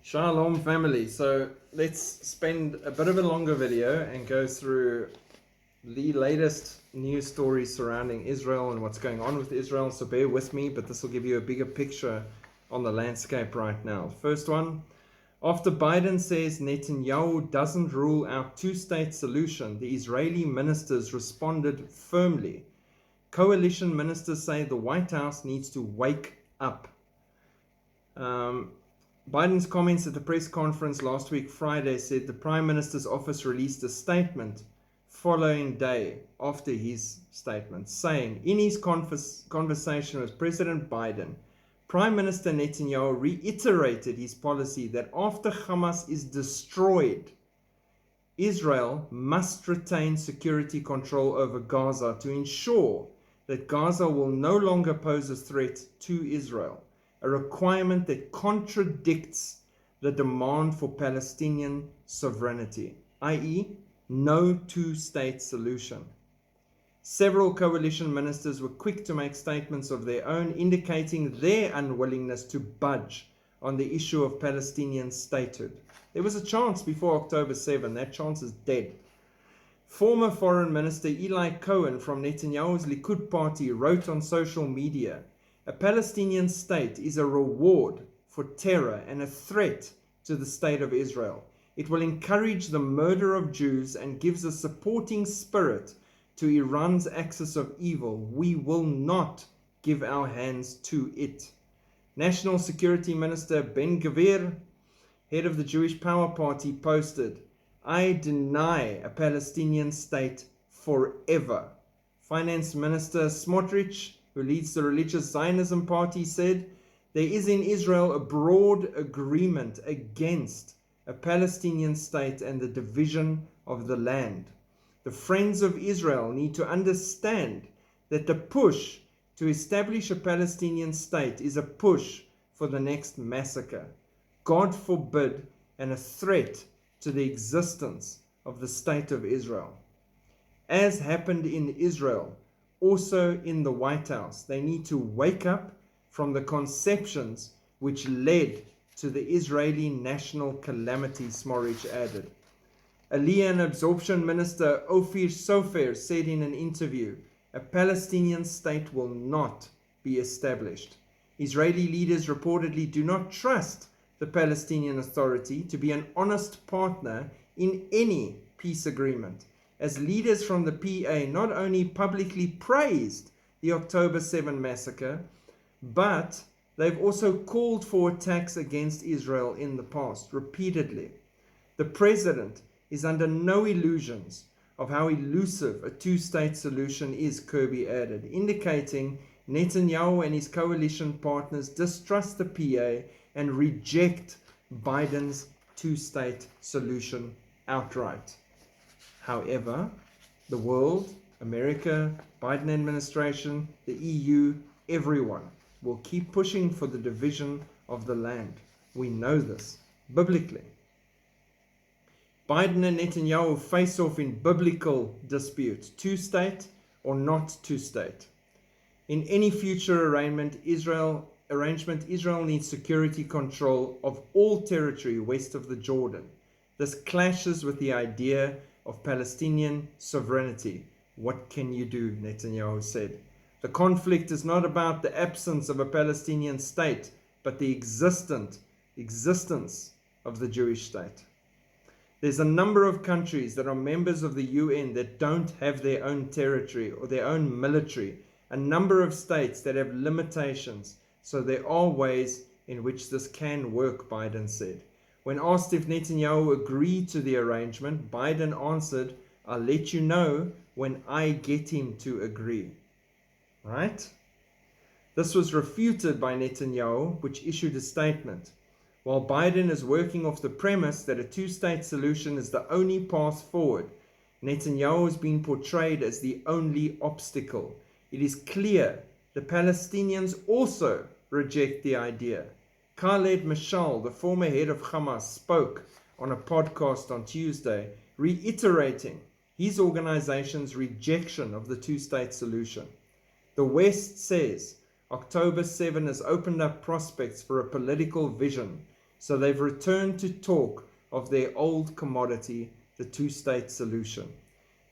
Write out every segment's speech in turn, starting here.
Shalom family. So let's spend a bit of a longer video and go through the latest news stories surrounding Israel and what's going on with Israel. So bear with me, but this will give you a bigger picture on the landscape right now. First one, after Biden says Netanyahu doesn't rule out two-state solution, the Israeli ministers responded firmly. Coalition ministers say the White House needs to wake up. Biden's comments at the press conference last week, Friday, said the Prime Minister's office released a statement following day after his statement, saying in his conversation with President Biden, Prime Minister Netanyahu reiterated his policy that after Hamas is destroyed, Israel must retain security control over Gaza to ensure that Gaza will no longer pose a threat to Israel, a requirement that contradicts the demand for Palestinian sovereignty, i.e., no two-state solution. Several coalition ministers were quick to make statements of their own, indicating their unwillingness to budge on the issue of Palestinian statehood. There was a chance before October 7. That chance is dead. Former Foreign Minister Eli Cohen from Netanyahu's Likud party wrote on social media, "A Palestinian state is a reward for terror and a threat to the state of Israel. It will encourage the murder of Jews and gives a supporting spirit to Iran's axis of evil. We will not give our hands to it." National Security Minister Ben Gvir, head of the Jewish Power Party, posted, "I deny a Palestinian state forever." Finance Minister Smotrich, who leads the religious Zionism party, said, "There is in Israel a broad agreement against a Palestinian state and the division of the land. The Friends of Israel need to understand that the push to establish a Palestinian state is a push for the next massacre, God forbid, and a threat to the existence of the state of Israel." As happened in Israel, also in the White House, they need to wake up from the conceptions which led to the Israeli national calamity, Smotrich added. Aliyah and Absorption Minister Ophir Sofer said in an interview, "A Palestinian state will not be established." Israeli leaders reportedly do not trust the Palestinian Authority to be an honest partner in any peace agreement, as leaders from the PA not only publicly praised the October 7 massacre, but they've also called for attacks against Israel in the past, repeatedly. The president is under no illusions of how elusive a two-state solution is, Kirby added, indicating Netanyahu and his coalition partners distrust the PA and reject Biden's two-state solution outright. However, the world, America, Biden administration, the EU, everyone will keep pushing for the division of the land. We know this biblically. Biden and Netanyahu face off in biblical dispute, two-state or not two-state. In any future arrangement, Israel needs security control of all territory west of the Jordan. This clashes with the idea of Palestinian sovereignty. What can you do? Netanyahu said. The conflict is not about the absence of a Palestinian state, but the existence of the Jewish state. There's a number of countries that are members of the UN that don't have their own territory or their own military. A number of states that have limitations. So there are ways in which this can work, Biden said. When asked if Netanyahu agreed to the arrangement, Biden answered, "I'll let you know when I get him to agree." Right? This was refuted by Netanyahu, which issued a statement. While Biden is working off the premise that a two-state solution is the only path forward, Netanyahu has been portrayed as the only obstacle. It is clear the Palestinians also reject the idea. Khaled Mashal, the former head of Hamas, spoke on a podcast on Tuesday, reiterating his organization's rejection of the two-state solution. The West says October 7 has opened up prospects for a political vision So they've returned to talk of their old commodity, the two-state solution.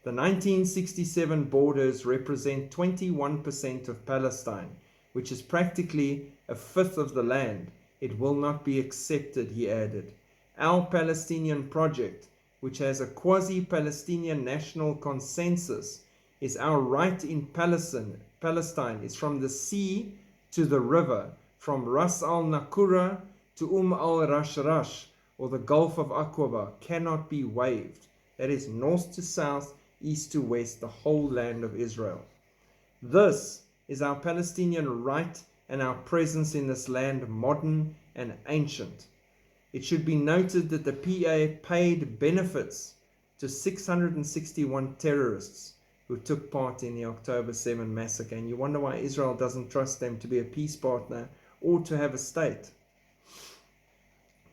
The 1967 borders represent 21% of Palestine, which is practically a fifth of the land. It will not be accepted, he added. Our Palestinian project, which has a quasi-Palestinian national consensus, is our right in Palestine is from the sea to the river, from Ras al-Nakura to al-Rashrash, or the Gulf of Aqaba, cannot be waived. That is north to south, east to west, the whole land of Israel. This is our Palestinian right and our presence in this land, modern and ancient. It should be noted that the PA paid benefits to 661 terrorists who took part in the October 7 massacre. And you wonder why Israel doesn't trust them to be a peace partner or to have a state.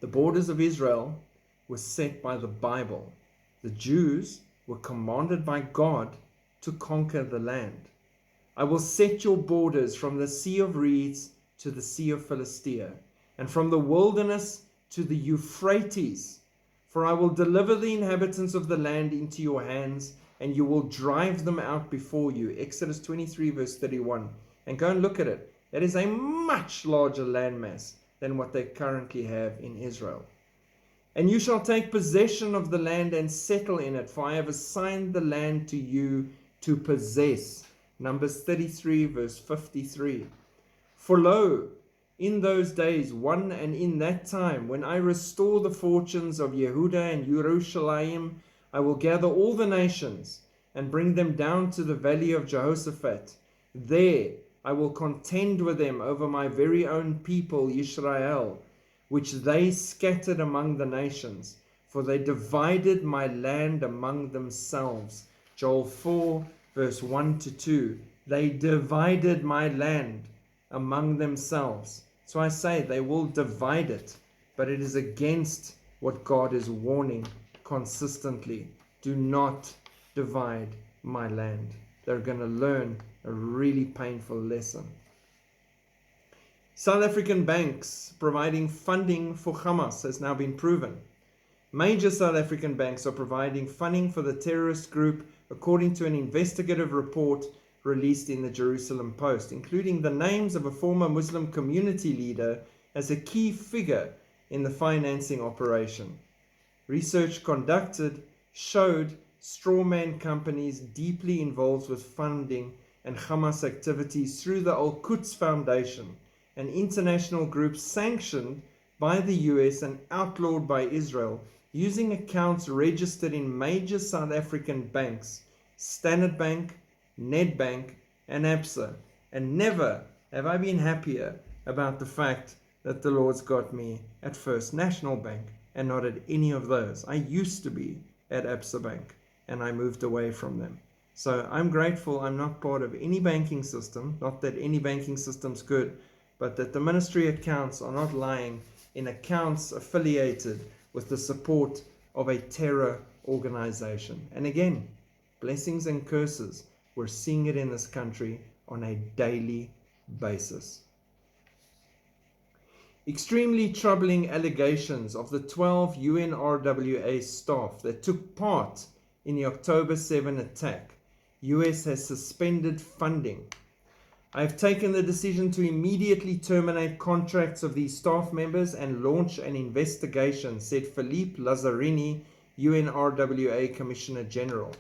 The borders of Israel were set by the Bible. The Jews were commanded by God to conquer the land. I will set your borders from the Sea of Reeds to the Sea of Philistia, and from the wilderness to the Euphrates. For I will deliver the inhabitants of the land into your hands, and you will drive them out before you. Exodus 23 verse 31. And go and look at it. That is a much larger landmass than what they currently have in Israel. And you shall take possession of the land and settle in it, for I have assigned the land to you to possess. Numbers 33 verse 53. For lo, in those days, and in that time, when I restore the fortunes of Yehuda and Jerusalem, I will gather all the nations and bring them down to the valley of Jehoshaphat. There I will contend with them over my very own people, Israel, which they scattered among the nations, for they divided my land among themselves. Joel 4 verse 1 to 2. They divided my land among themselves. So I say they will divide it, but it is against what God is warning consistently. Do not divide my land. They're going to learn a really painful lesson. South African banks providing funding for Hamas has now been proven. Major South African banks are providing funding for the terrorist group, according to an investigative report released in the Jerusalem Post, including the names of a former Muslim community leader as a key figure in the financing operation. Research conducted showed strawman companies deeply involved with funding and Hamas activities through the Al-Quds Foundation, an international group sanctioned by the US and outlawed by Israel, using accounts registered in major South African banks, Standard Bank, Nedbank, and al-aqsa. And never have I been happier about the fact that the Lord's got me at First National Bank and not at any of those. I used to be at al-aqsa Bank and I moved away from them. So I'm grateful I'm not part of any banking system, not that any banking system's good, but that the ministry accounts are not lying in accounts affiliated with the support of a terror organization. And again, blessings and curses. We're seeing it in this country on a daily basis. Extremely troubling allegations of the 12 UNRWA staff that took part in the October 7 attack. US has suspended funding. I have taken the decision to immediately terminate contracts of these staff members and launch an investigation, said Philippe Lazzarini, UNRWA Commissioner General.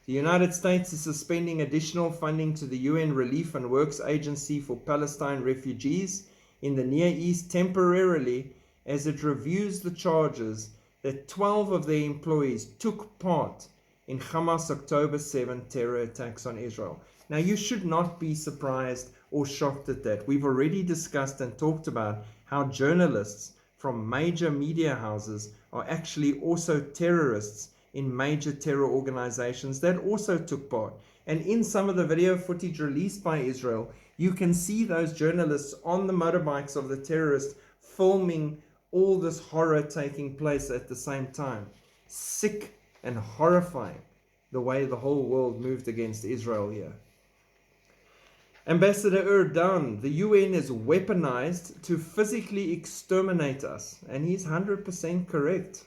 The United States is suspending additional funding to the UN Relief and Works Agency for Palestine refugees in the Near East temporarily as it reviews the charges that 12 of their employees took part in Hamas October 7 terror attacks on Israel. Now, you should not be surprised or shocked at that. We've already discussed and talked about how journalists from major media houses are actually also terrorists in major terror organizations that also took part. And in some of the video footage released by Israel, you can see those journalists on the motorbikes of the terrorists filming all this horror taking place at the same time. Sick and horrifying the way the whole world moved against Israel here. Ambassador Erdogan, the UN is weaponized to physically exterminate us. And he's 100% correct.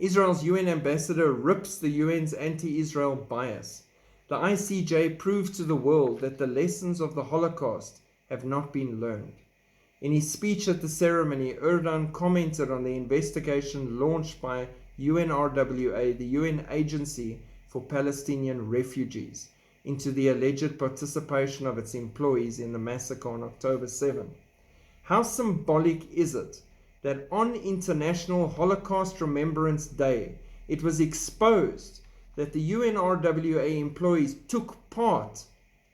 Israel's UN ambassador rips the UN's anti-Israel bias. The ICJ proved to the world that the lessons of the Holocaust have not been learned. In his speech at the ceremony, Erdogan commented on the investigation launched by UNRWA, the UN Agency for Palestinian Refugees, into the alleged participation of its employees in the massacre on October 7. How symbolic is it that on International Holocaust Remembrance Day, it was exposed that the UNRWA employees took part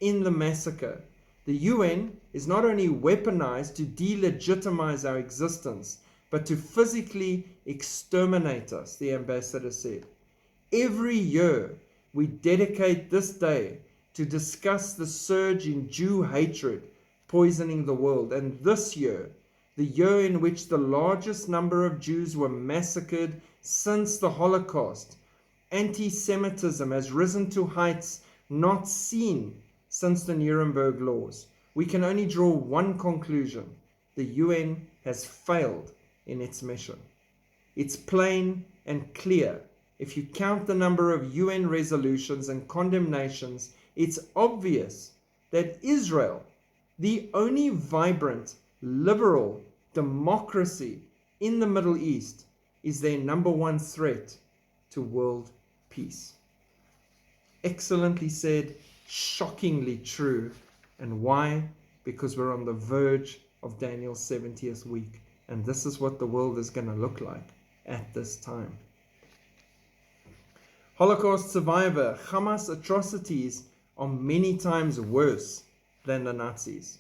in the massacre? The UN is not only weaponized to delegitimize our existence, but to physically exterminate us, the ambassador said. Every year, we dedicate this day to discuss the surge in Jew hatred poisoning the world. And this year, the year in which the largest number of Jews were massacred since the Holocaust, anti-Semitism has risen to heights not seen since the Nuremberg laws. We can only draw one conclusion: the UN has failed in its mission. It's plain and clear. If you count the number of UN resolutions and condemnations, it's obvious that Israel, the only vibrant, liberal democracy in the Middle East, is their number one threat to world peace. Excellently said, shockingly true. And why? Because we're on the verge of Daniel's 70th week. And this is what the world is going to look like at this time. Holocaust survivor, Hamas atrocities are many times worse than the Nazis.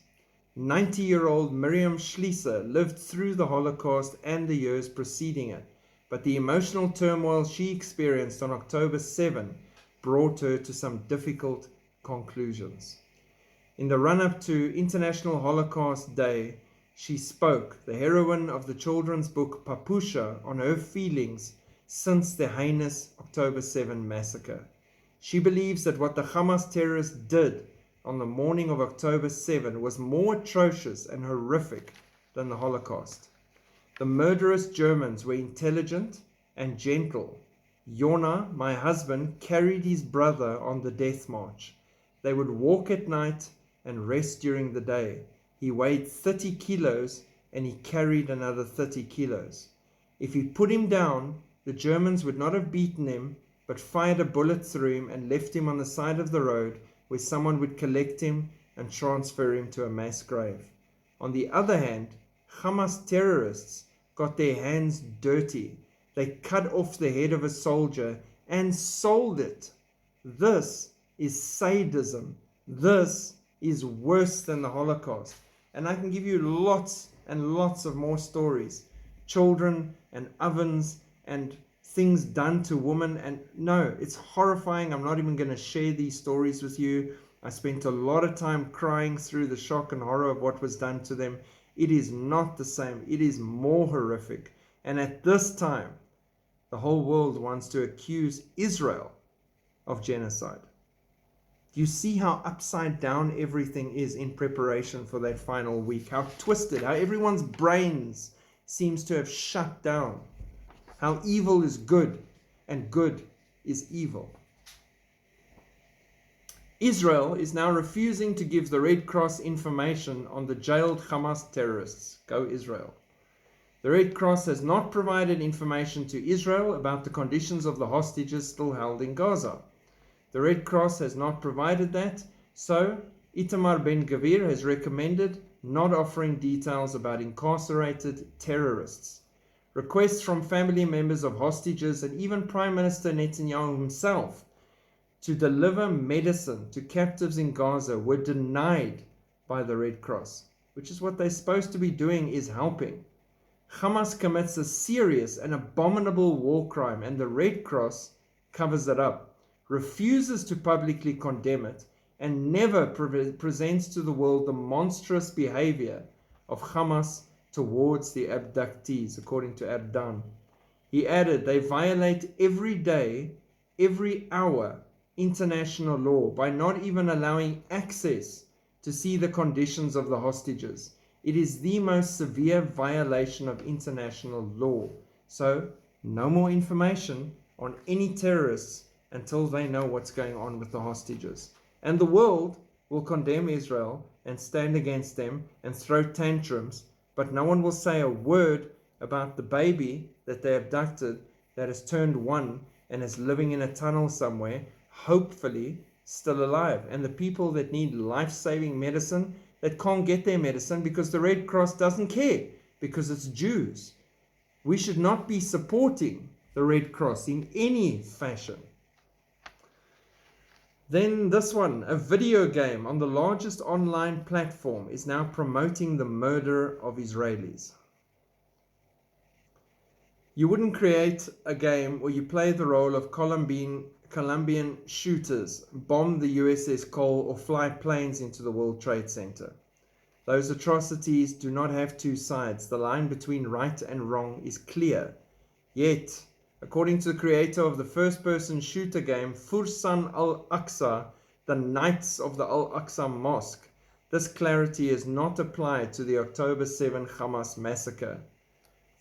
90-year-old Miriam Schlieser lived through the Holocaust and the years preceding it, but the emotional turmoil she experienced on October 7 brought her to some difficult conclusions. In the run-up to International Holocaust Day, she spoke, the heroine of the children's book Papusha, on her feelings since the heinous October 7 massacre. She believes that what the Hamas terrorists did on the morning of October 7 was more atrocious and horrific than the Holocaust. The murderous Germans were intelligent and gentle. Yona, my husband, carried his brother on the death march. They would walk at night and rest during the day. He weighed 30 kilos and he carried another 30 kilos. If he put him down, the Germans would not have beaten him, but fired a bullet through him and left him on the side of the road where someone would collect him and transfer him to a mass grave. On the other hand, Hamas terrorists got their hands dirty. They cut off the head of a soldier and sold it. This is sadism. This is worse than the Holocaust. And I can give you lots and lots of more stories. Children and ovens and things done to women. And no, it's horrifying. I'm not even going to share these stories with you. I spent a lot of time crying through the shock and horror of what was done to them. It is not the same. It is more horrific. And at this time, the whole world wants to accuse Israel of genocide. Do you see how upside down everything is in preparation for that final week? How twisted, how everyone's brains seems to have shut down. How evil is good and good is evil. Israel is now refusing to give the Red Cross information on the jailed Hamas terrorists. Go Israel. The Red Cross has not provided information to Israel about the conditions of the hostages still held in Gaza. The Red Cross has not provided that, so Itamar Ben-Gvir has recommended not offering details about incarcerated terrorists. Requests from family members of hostages and even Prime Minister Netanyahu himself to deliver medicine to captives in Gaza were denied by the Red Cross, which is what they're supposed to be doing, is helping. Hamas commits a serious and abominable war crime, and the Red Cross covers it up, refuses to publicly condemn it, and never presents to the world the monstrous behavior of Hamas towards the abductees, according to Erdogan. He added, they violate every day, every hour, international law by not even allowing access to see the conditions of the hostages. It is the most severe violation of international law. So, no more information on any terrorists until they know what's going on with the hostages. And the world will condemn Israel and stand against them and throw tantrums, but no one will say a word about the baby that they abducted that has turned 1 and is living in a tunnel somewhere, hopefully still alive. And the people that need life-saving medicine that can't get their medicine because the Red Cross doesn't care because it's Jews. We should not be supporting the Red Cross in any fashion. Then this one, a video game on the largest online platform is now promoting the murder of Israelis. You wouldn't create a game where you play the role of Colombian shooters, bomb the USS Cole, or fly planes into the World Trade Center. Those atrocities do not have two sides. The line between right and wrong is clear. Yet, according to the creator of the first-person shooter game, Fsan al-aqsa, the Knights of the al-Aqsa Mosque, this clarity is not applied to the October 7 Hamas massacre.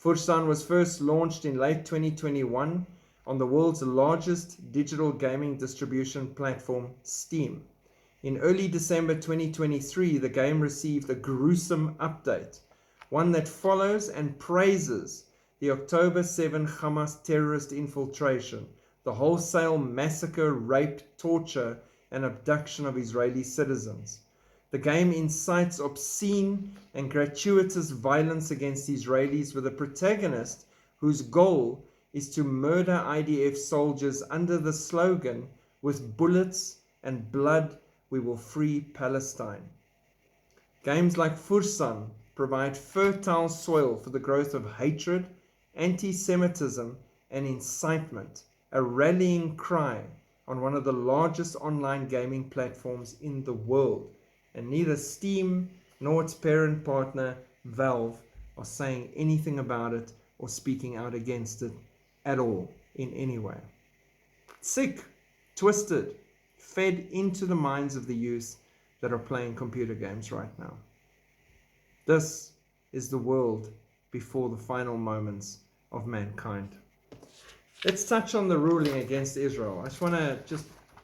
Fsan was first launched in late 2021 on the world's largest digital gaming distribution platform, Steam. In early December 2023, the game received a gruesome update, one that follows and praises the October 7 Hamas terrorist infiltration, the wholesale massacre, rape, torture, and abduction of Israeli citizens. The game incites obscene and gratuitous violence against Israelis with a protagonist whose goal is to murder IDF soldiers under the slogan, "With bullets and blood, we will free Palestine." Games like Fsan provide fertile soil for the growth of hatred, anti-Semitism, and incitement, a rallying cry on one of the largest online gaming platforms in the world. And neither Steam nor its parent partner, Valve, are saying anything about it or speaking out against it at all in any way. Sick, twisted, fed into the minds of the youth that are playing computer games right now. This is the world before the final moments of mankind. Let's touch on the ruling against Israel.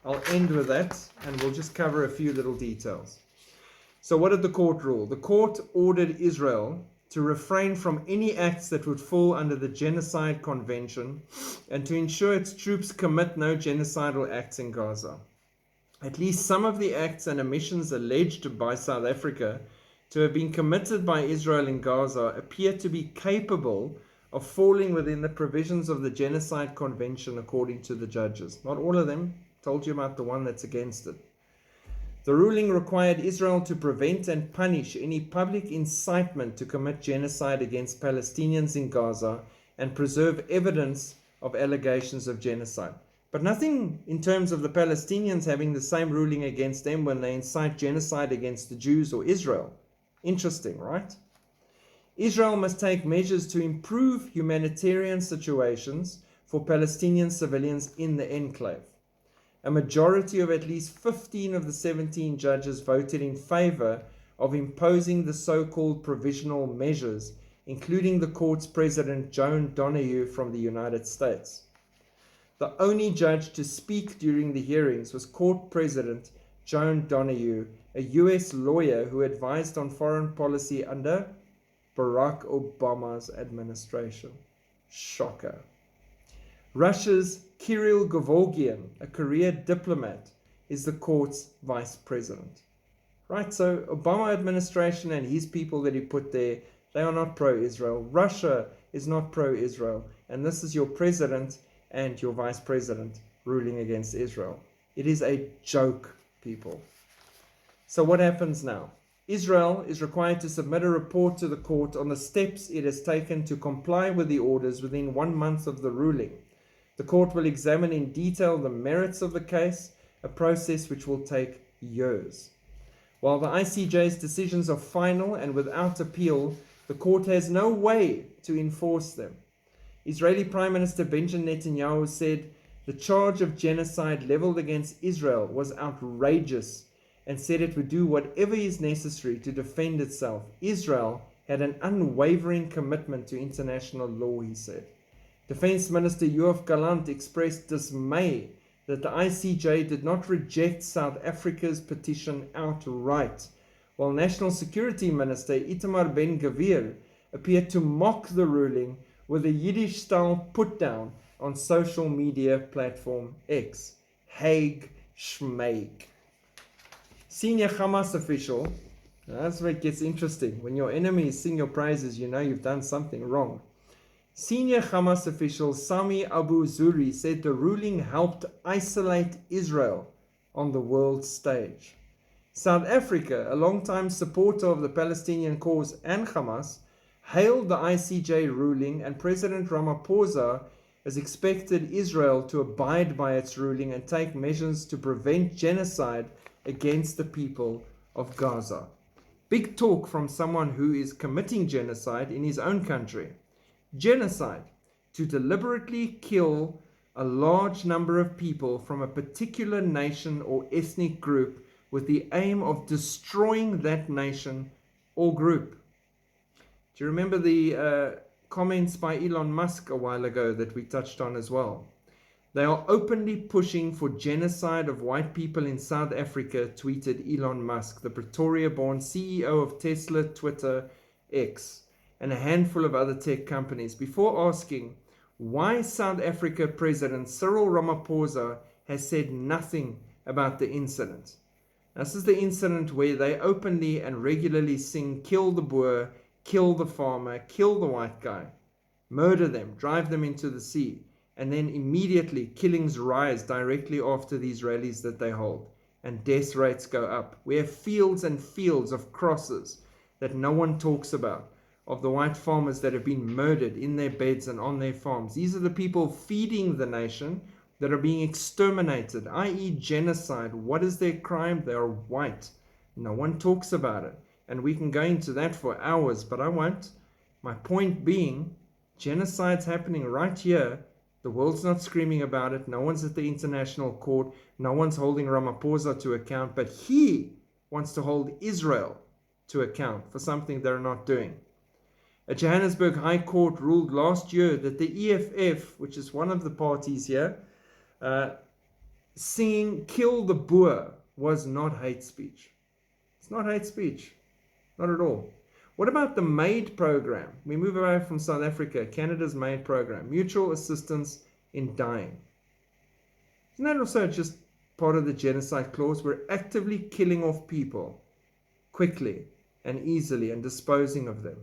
I'll end with that and we'll just cover a few little details. So what did the court rule? The court ordered Israel to refrain from any acts that would fall under the Genocide Convention and to ensure its troops commit no genocidal acts in Gaza. At least some of the acts and omissions alleged by South Africa to have been committed by Israel in Gaza appear to be capable of falling within the provisions of the Genocide Convention according to the judges. Not all of them. Told you about the one that's against it. The ruling required Israel to prevent and punish any public incitement to commit genocide against Palestinians in Gaza and preserve evidence of allegations of genocide. But nothing in terms of the Palestinians having the same ruling against them when they incite genocide against the Jews or Israel. Interesting, right? Israel must take measures to improve humanitarian situations for Palestinian civilians in the enclave. A majority of at least 15 of the 17 judges voted in favor of imposing the so-called provisional measures, including the court's president, Joan Donoghue from the United States. The only judge to speak during the hearings was court president Joan Donoghue, a U.S. lawyer who advised on foreign policy under Barack Obama's administration. Shocker. Russia's Kirill Gevorgian, a career diplomat, is the court's vice president. Right, so Obama administration and his people that he put there, they are not pro-Israel. Russia is not pro-Israel. And this is your president and your vice president ruling against Israel. It is a joke, people. So what happens now? Israel is required to submit a report to the court on the steps it has taken to comply with the orders within 1 month of the ruling. The court will examine in detail the merits of the case, a process which will take years. While the ICJ's decisions are final and without appeal, the court has no way to enforce them. Israeli Prime Minister Benjamin Netanyahu said the charge of genocide leveled against Israel was outrageous and said it would do whatever is necessary to defend itself. Israel had an unwavering commitment to international law, he said. Defense Minister Yoav Gallant expressed dismay that the ICJ did not reject South Africa's petition outright, while National Security Minister Itamar Ben-Gvir appeared to mock the ruling with a Yiddish-style put-down on social media platform X. Haig Schmeig. Senior Hamas official, that's where it gets interesting. When your enemies sing your praises, you know you've done something wrong. Senior Hamas official Sami Abu Zuri said the ruling helped isolate Israel on the world stage. South Africa, a long-time supporter of the Palestinian cause and Hamas, hailed the ICJ ruling, and President Ramaphosa has expected Israel to abide by its ruling and take measures to prevent genocide against the people of Gaza. Big talk from someone who is committing genocide in his own country. Genocide, to deliberately kill a large number of people from a particular nation or ethnic group with the aim of destroying that nation or group. Do you remember the comments by Elon Musk a while ago that we touched on as well? They are openly pushing for genocide of white people in South Africa, tweeted Elon Musk, the Pretoria-born CEO of Tesla, Twitter, X, and a handful of other tech companies, before asking why South Africa President Cyril Ramaphosa has said nothing about the incident. This is the incident where they openly and regularly sing, "Kill the Boer, kill the farmer, kill the white guy, murder them, drive them into the sea," and then immediately killings rise directly after these rallies that they hold, and death rates go up. We have fields and fields of crosses that no one talks about, of the white farmers that have been murdered in their beds and on their farms. These are the people feeding the nation that are being exterminated, i.e. genocide. What is their crime? They are white. No one talks about it. And we can go into that for hours, but I won't. My point being, genocide's happening right here. The world's not screaming about it. No one's at the international court. No one's holding Ramaphosa to account, but he wants to hold Israel to account for something they're not doing. A Johannesburg High Court ruled last year that the EFF, which is one of the parties here, singing "Kill the Boer" was not hate speech. It's not hate speech. Not at all. What about the MAID program? We move away from South Africa, Canada's MAID program, Mutual Assistance in Dying. Isn't that also just part of the genocide clause? We're actively killing off people quickly and easily and disposing of them.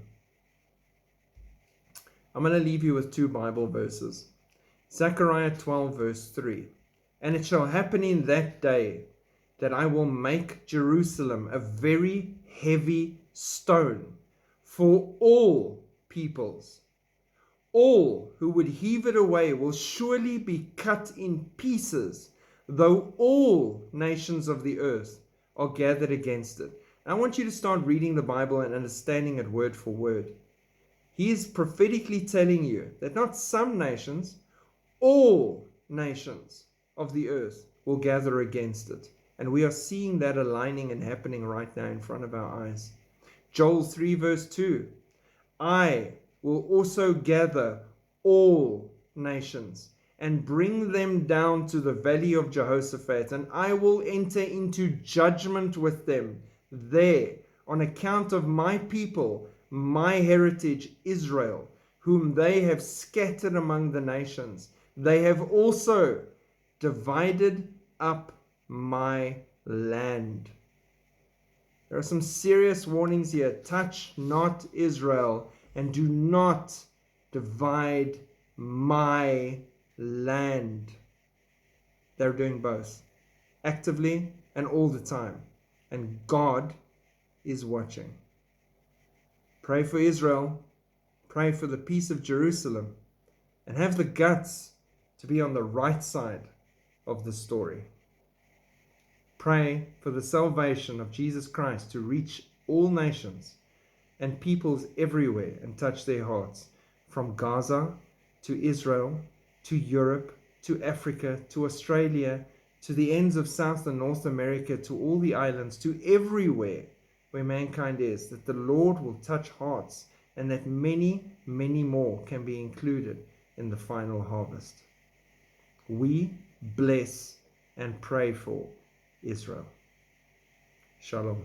I'm going to leave you with two Bible verses. Zechariah 12 verse 3. "And it shall happen in that day that I will make Jerusalem a very heavy stone for all peoples. All who would heave it away will surely be cut in pieces, though all nations of the earth are gathered against it." I want you to start reading the Bible and understanding it word for word. He is prophetically telling you that not some nations, all nations of the earth will gather against it. And we are seeing that aligning and happening right now in front of our eyes. Joel 3 verse 2. "I will also gather all nations and bring them down to the valley of Jehoshaphat, and I will enter into judgment with them there on account of my people, my heritage Israel, whom they have scattered among the nations. They have also divided up my land." There are some serious warnings here. Touch not Israel, and do not divide my land. They're doing both, actively and all the time. And God is watching. Pray for Israel. Pray for the peace of Jerusalem. And have the guts to be on the right side of the story. Pray for the salvation of Jesus Christ to reach all nations and peoples everywhere and touch their hearts, from Gaza to Israel to Europe to Africa to Australia to the ends of South and North America, to all the islands, to everywhere where mankind is, that the Lord will touch hearts and that many, many more can be included in the final harvest. We bless and pray for Israel. Shalom.